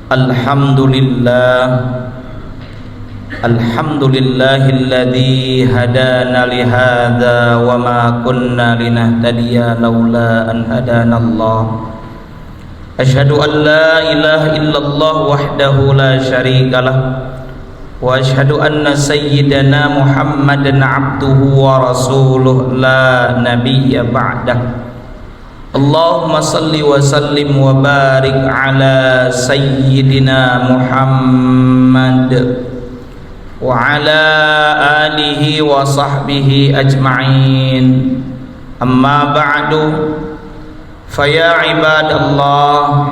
Alhamdulillah, alhamdulillahilladzi hadana lihadza wa ma kunna linahtadiya laula an hadanallah. Asyhadu an la ilaha illallah wahdahu la syarikalah wa asyhadu anna sayyidana Muhammadan abduhu wa rasuluh la nabiyya ba'dah. Allahumma salli wa sallim wa barik ala sayyidina Muhammad wa ala alihi wa sahbihi ajma'in. Amma ba'du, faya ibadallah,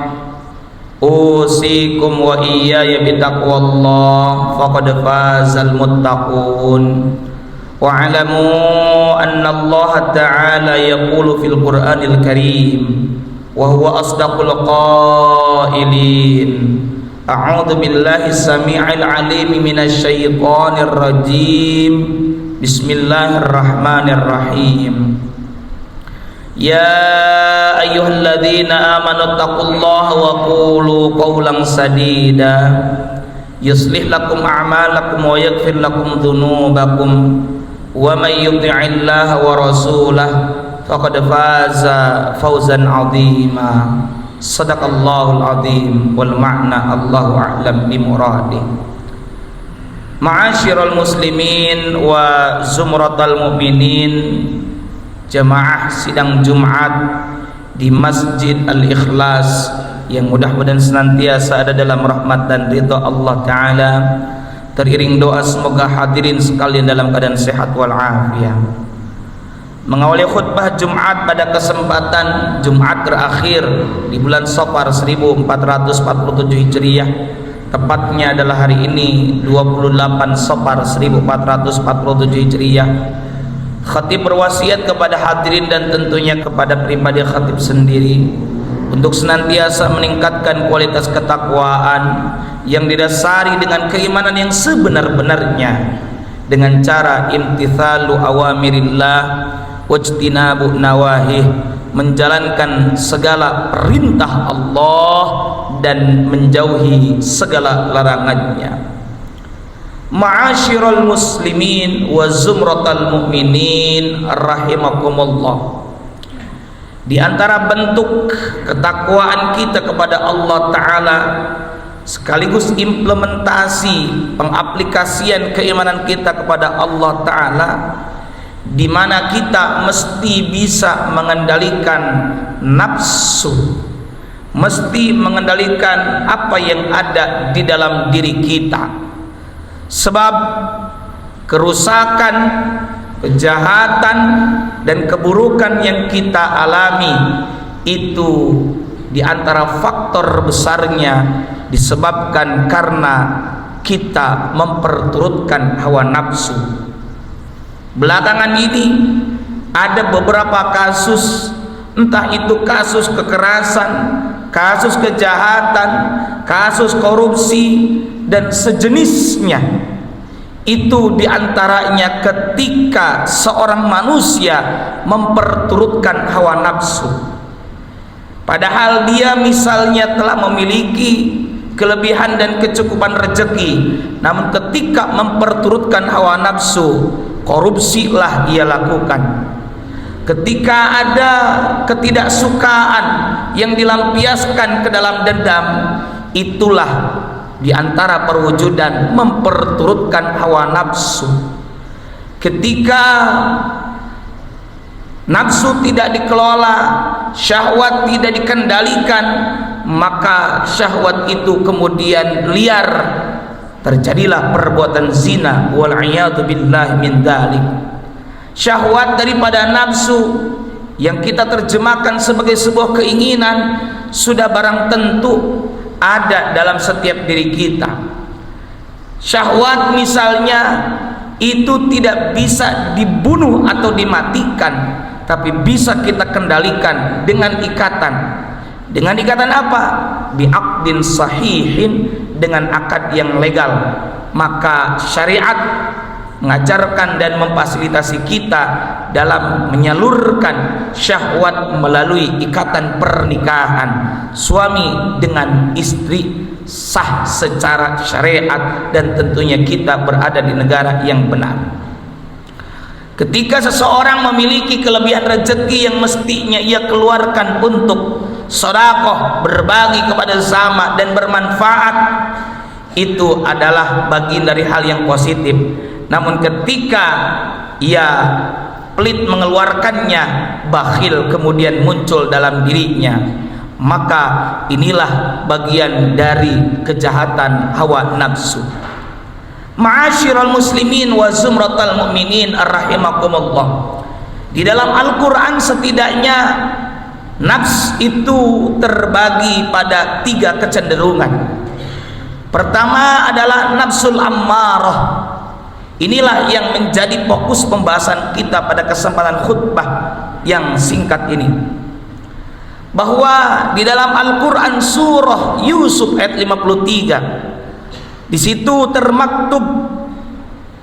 usikum wa iyaya bitaqwallah, faqad fazal muttaqun. Wa'alamu anna Allah ta'ala yaqulu fil Qur'anil Karim wa huwa asdaqul qailin. A'udzu billahi samii'il 'aliim minasy syaithaanir rajiim. Bismillahirrahmanirrahim. Ya ayyuhalladzina amanu taqullaha wa qulu qawlan sadida yuslih lakum a'malakum wa yaghfir lakum dhunubakum wa may yuti'illaha wa rasulahu faqad faza fawzan 'azima. Shadaqallahul 'azim wal ma'na Allahu a'lam bi muradih. Ma'asyiral muslimin wa zumratal mu'minin, jamaah sidang Jumat di Masjid Al-Ikhlas yang mudah-mudahan senantiasa ada dalam rahmat dan ridha Allah Ta'ala. Teriring doa semoga hadirin sekalian dalam keadaan sehat walafiat. Mengawali khutbah Jumat pada kesempatan Jumat terakhir di bulan Safar 1447 Hijriah, tepatnya adalah hari ini 28 Safar 1447 Hijriah, khatib berwasiat kepada hadirin dan tentunya kepada pribadi khatib sendiri untuk senantiasa meningkatkan kualitas ketakwaan yang didasari dengan keimanan yang sebenar-benarnya dengan cara imtithalu awamirillah wajtinabu nawahih, menjalankan segala perintah Allah dan menjauhi segala larangannya. Ma'asyiral muslimin wa zumratal mu'minin rahimakumullah, di antara bentuk ketakwaan kita kepada Allah Ta'ala sekaligus implementasi pengaplikasian keimanan kita kepada Allah Ta'ala, di mana kita mesti bisa mengendalikan nafsu, mesti mengendalikan apa yang ada di dalam diri kita. Sebab kerusakan, kejahatan dan keburukan yang kita alami itu di antara faktor besarnya disebabkan karena kita memperturutkan hawa nafsu. Belakangan ini ada beberapa kasus, entah itu kasus kekerasan, kasus kejahatan, kasus korupsi dan sejenisnya, itu diantaranya ketika seorang manusia memperturutkan hawa nafsu, padahal dia misalnya telah memiliki kelebihan dan kecukupan rezeki, namun ketika memperturutkan hawa nafsu, korupsilah ia lakukan. Ketika ada ketidaksukaan yang dilampiaskan ke dalam dendam, itulah di antara perwujudan memperturutkan hawa nafsu. Ketika nafsu tidak dikelola, syahwat tidak dikendalikan, maka syahwat itu kemudian liar, terjadilah perbuatan zina, wal'iyadu billahi min dzalik. Syahwat daripada nafsu yang kita terjemahkan sebagai sebuah keinginan sudah barang tentu ada dalam setiap diri kita. Syahwat misalnya itu tidak bisa dibunuh atau dimatikan, tapi bisa kita kendalikan dengan ikatan. Dengan ikatan apa? Bi'aqdin sahihin, dengan akad yang legal. Maka syariat mengajarkan dan memfasilitasi kita dalam menyalurkan syahwat melalui ikatan pernikahan suami dengan istri, sah secara syariat, dan tentunya kita berada di negara yang benar. Ketika seseorang memiliki kelebihan rezeki yang mestinya ia keluarkan untuk sedekah, berbagi kepada sesama dan bermanfaat, itu adalah bagian dari hal yang positif. Namun ketika ia pelit mengeluarkannya, bakhil kemudian muncul dalam dirinya, maka inilah bagian dari kejahatan hawa nafsu. Ma'asyiral muslimin wa zumratal mu'minin rahimakumullah. Di dalam Al-Quran setidaknya nafs itu terbagi pada 3 kecenderungan. Pertama adalah nafsul ammarah. Inilah yang menjadi fokus pembahasan kita pada kesempatan khutbah yang singkat ini, bahwa di dalam Al-Quran surah Yusuf ayat 53, di situ termaktub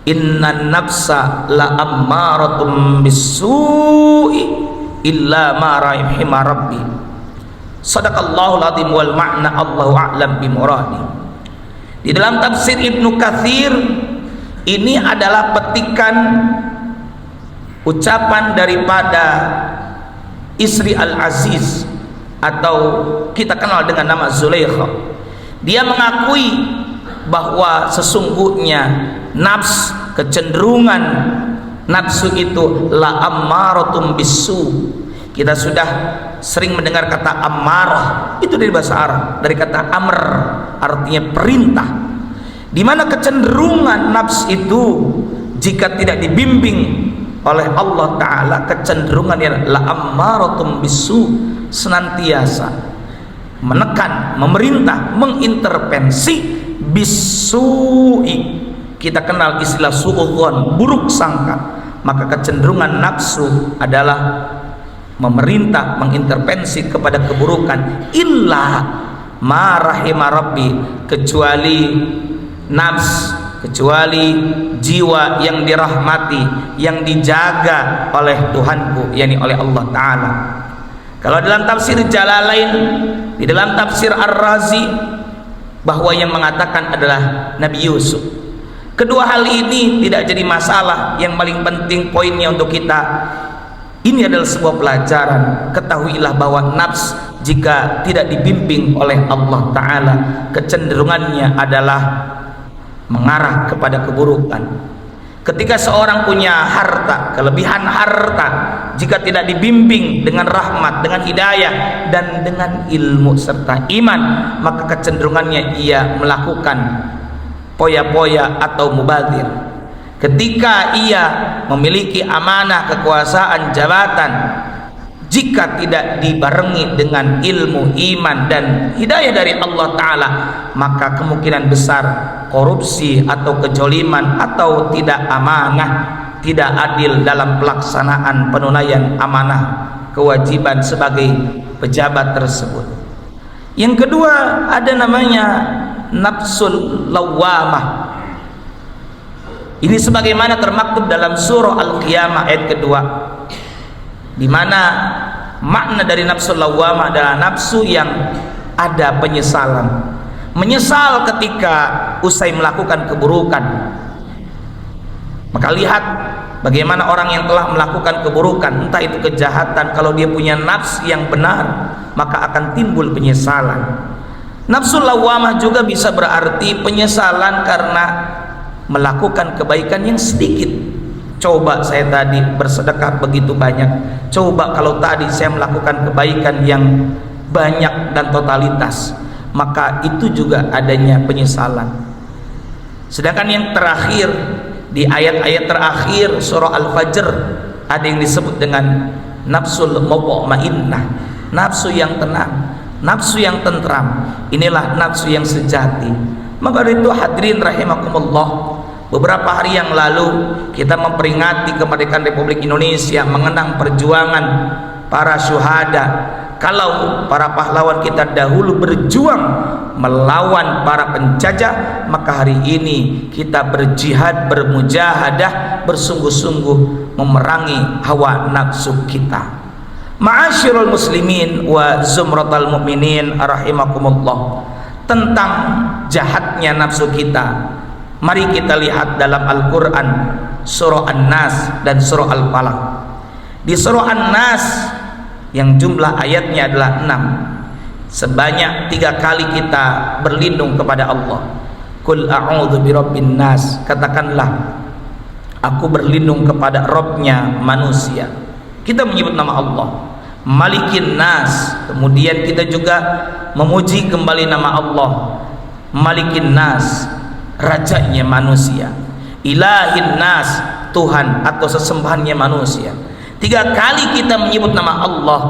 innan nafsa la ammaratum bisu'i illa ma rahima rabbi. Sadaqallahul azim wal ma'na Allahu a'lam bimuradi. Di dalam tafsir Ibnu Katsir, ini adalah petikan ucapan daripada istri Al-Aziz, atau kita kenal dengan nama Zulaikha. Dia mengakui bahwa sesungguhnya nafs, kecenderungan nafsu itu la ammaratum bisu. Kita sudah sering mendengar kata ammarah, itu dari bahasa Arab, dari kata amr, artinya perintah. Di mana kecenderungan nafs itu jika tidak dibimbing oleh Allah Ta'ala, kecenderungannya la ammaratum bisu, senantiasa menekan, memerintah, mengintervensi. Bisu'i, kita kenal istilah su'udzon, buruk sangka. Maka kecenderungan nafsu adalah memerintah, mengintervensi kepada keburukan. Illa ma rahima rabbi, kecuali nafs, kecuali jiwa yang dirahmati, yang dijaga oleh Tuhanku, yakni oleh Allah Ta'ala. Kalau dalam tafsir Jalalain, di dalam tafsir Ar-Razi, bahwa yang mengatakan adalah Nabi Yusuf. Kedua hal ini tidak jadi masalah. Yang paling penting poinnya untuk kita, ini adalah sebuah pelajaran. Ketahuilah bahwa nafs jika tidak dibimbing oleh Allah Ta'ala, kecenderungannya adalah mengarah kepada keburukan. Ketika seorang punya harta, kelebihan harta, jika tidak dibimbing dengan rahmat, dengan hidayah, dan dengan ilmu serta iman, maka kecenderungannya ia melakukan poya-poya atau mubadzir. Ketika ia memiliki amanah kekuasaan, jabatan, jika tidak dibarengi dengan ilmu, iman, dan hidayah dari Allah Ta'ala, maka kemungkinan besar korupsi atau kejoliman atau tidak amanah, tidak adil dalam pelaksanaan penunaian amanah kewajiban sebagai pejabat tersebut. Yang kedua ada namanya nafsul lawamah. Ini sebagaimana termaktub dalam surah Al-Qiyamah ayat kedua, di mana makna dari nafsul lawamah adalah nafsu yang ada penyesalan, menyesal ketika usai melakukan keburukan. Maka lihat bagaimana orang yang telah melakukan keburukan, entah itu kejahatan, kalau dia punya nafs yang benar, maka akan timbul penyesalan. Nafsul lawamah juga bisa berarti penyesalan karena melakukan kebaikan yang sedikit. Coba saya tadi bersedekah begitu banyak, coba kalau tadi saya melakukan kebaikan yang banyak dan totalitas, maka itu juga adanya penyesalan. Sedangkan yang terakhir, di ayat-ayat terakhir surah Al-Fajr, ada yang disebut dengan nafsul mutmainnah, nafsu yang tenang, nafsu yang tentram. Inilah nafsu yang sejati. Maka dari itu hadirin rahimakumullah, beberapa hari yang lalu kita memperingati kemerdekaan Republik Indonesia, mengenang perjuangan para syuhada. Kalau para pahlawan kita dahulu berjuang melawan para penjajah, maka hari ini kita berjihad, bermujahadah, bersungguh-sungguh memerangi hawa nafsu kita. Ma'asyiral muslimin wa zumratal mu'minin rahimakumullah. tentang jahatnya nafsu kita, mari kita lihat dalam Al-Quran surah An-Nas dan surah Al-Falaq. Di surah An-Nas yang jumlah ayatnya adalah 6, sebanyak 3 kali kita berlindung kepada Allah. Qul a'udzu birabbin nas, katakanlah aku berlindung kepada Rabbnya manusia. Kita menyebut nama Allah. Malikin nas, kemudian kita juga memuji kembali nama Allah. Malikin nas, rajanya manusia. Ilahin nas, Tuhan atau sesembahannya manusia. 3 kali kita menyebut nama Allah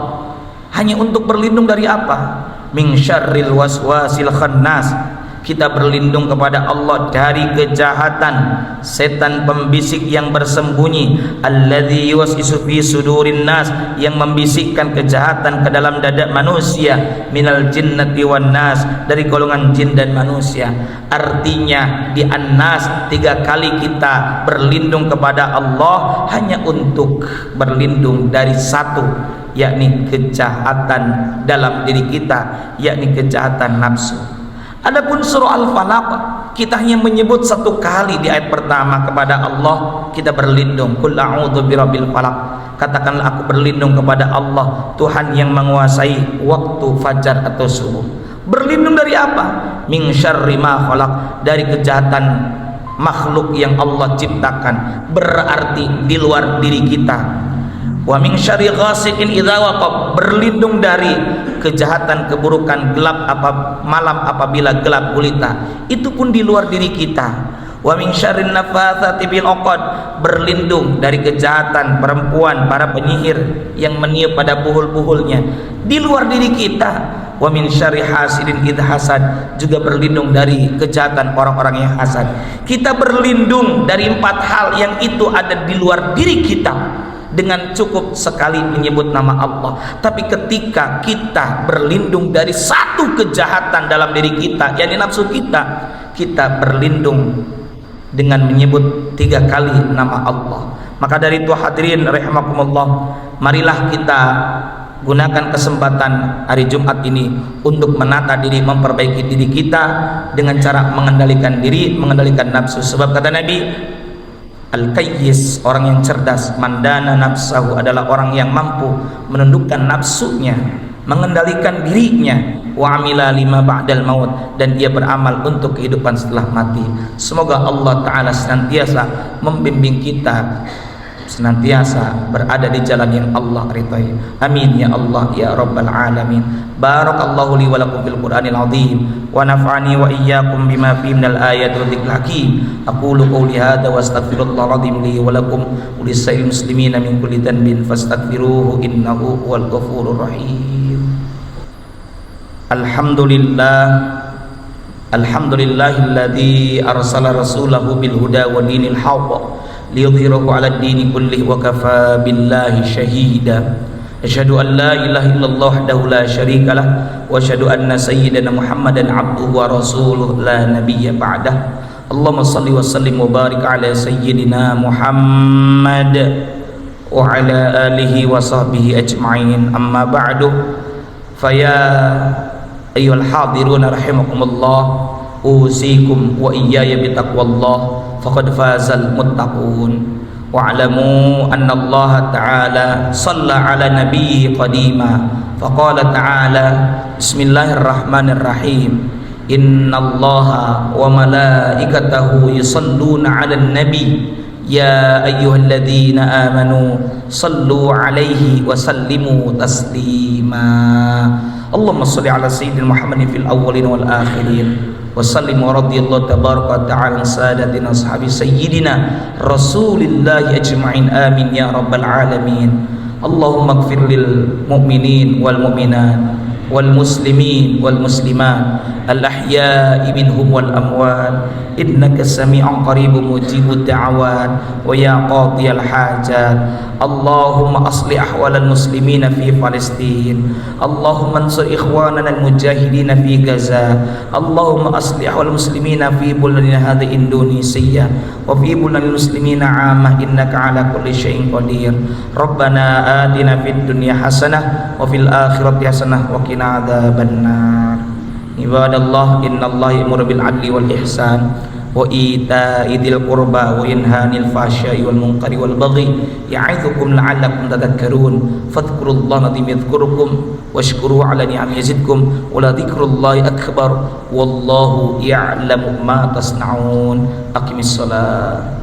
hanya untuk berlindung dari apa? Min syarril waswasil khannas. Kita berlindung kepada Allah dari kejahatan setan pembisik yang bersembunyi, alladzi yuwaswisu fi sudurin nas, yang membisikkan kejahatan ke dalam dada manusia, minal jinnati wan nas, dari golongan jin dan manusia. Artinya di An-Nas 3 kali kita berlindung kepada Allah hanya untuk berlindung dari satu, yakni kejahatan dalam diri kita, yakni kejahatan nafsu. Adapun surah Al-Falaq kita hanya menyebut 1 kali di ayat pertama kepada Allah, kita berlindung. Qul a'udzu birabbil falaq, katakanlah aku berlindung kepada Allah, Tuhan yang menguasai waktu fajar atau subuh. Berlindung dari apa? Min syarri ma khalaq, dari kejahatan makhluk yang Allah ciptakan, berarti di luar diri kita. Wa min syarri ghasiqin idza waqab, berlindung dari kejahatan keburukan gelap malam apabila gelap gulita, itu pun di luar diri kita. Wa min syarrin nafatsati bil 'uqad, berlindung dari kejahatan perempuan, para penyihir yang meniup pada buhul-buhulnya, di luar diri kita. Wa min syarri hasidin idz hasad, juga berlindung dari kejahatan orang-orang yang hasad. Kita berlindung dari 4 hal yang itu ada di luar diri kita dengan cukup sekali menyebut nama Allah. Tapi ketika kita berlindung dari satu kejahatan dalam diri kita, yakni nafsu kita, kita berlindung dengan menyebut 3 kali nama Allah. Maka dari itu hadirin rahimakumullah, marilah kita gunakan kesempatan hari Jumat ini untuk menata diri, memperbaiki diri kita dengan cara mengendalikan diri, mengendalikan nafsu. Sebab kata Nabi, Al-Qayyis, orang yang cerdas, mandana nafsahu, adalah orang yang mampu menundukkan nafsunya, mengendalikan dirinya, wa amila lima ba'dal maut, dan dia beramal untuk kehidupan setelah mati. Semoga Allah Ta'ala senantiasa membimbing kita, senantiasa berada di jalan yang Allah ridhai. Amin ya Allah ya Rabbal Alamin. Barakallahu li wa lakum fil Qur'anil azim wa nafa'ani wa iyyakum bima fihi minal ayati wa dzikril hakim. Aqulu qawli hadza wa astaghfirullahal azim li wa lakum wa lisa'il muslimina min kulli dhanbin fastaghfiruhu innahu huwal ghafurur rahim. Alhamdulillahilladzi arsala rasulahu bil huda wa dinil haqq liyudhhirahu 'alad dini kullih wa kafaa billahi shahida. Asyhadu an la ilaha illallah wahdahu la syarika lah wa asyhadu anna sayyidana Muhammadan 'abduhu wa rasuluhu la nabiyya ba'dah. Allahumma shalli wa sallim wa barik ala sayyidina Muhammad wa ala alihi wa sahbihi ajma'in. Amma ba'du, faya ayyuhal hadiruna rahimakumullah, usikum wa iyaya bitaqwallah faqad fazal muttaqun. Wa'lamu anna Allah Ta'ala shalla ala nabiyyi qadima faqala ta'ala bismillahirrahmanirrahim innallaha wa malaikatahu yusalluna 'alan nabi ya ayyuhalladzina amanu sallu 'alaihi wa sallimu taslima. Allahumma shalli ala sayyidina Muhammadin fil awwalin wal akhirin wa sallim wa radiyallahu tabaraka wa ta'ala sadatina ashabi sayyidina rasulillahi ajma'in. Amin ya rabbal alamin. Allahumma ighfir lil mu'minin wal mu'minat wal muslimin wal muslimat al ahya'i minhum wal amwat innaka sami'un qaribun mujibud da'awat wa ya qadiyal hajat. Allahumma asli ahwalal muslimina fi Palestin, Allahumma ansur ikhwanana al-mujahidina fi Gaza, Allahumma asli ahwalal muslimina fi buladina hadhi Indonesia wa fi buladil muslimina 'amah innaka ala kulli syai'in qadir. Rabbana atina fid dunya hasanah wa fil akhirati hasanah wa qina adzabannar. Ibadallah, innallaha ya'muru bil 'adli wal ihsan wa ita'i dzil qurba wa yanha 'anil fahsya'i wal munkari wal baghi ya'idzukum la'allakum tadhakkarun. Fadhkurullaha yadhkurukum washkuruhu 'ala ni'amihi yazidkum wa la dzikrullahi akbar wallahu ya'lamu ma tasna'un. Aqimis shalah.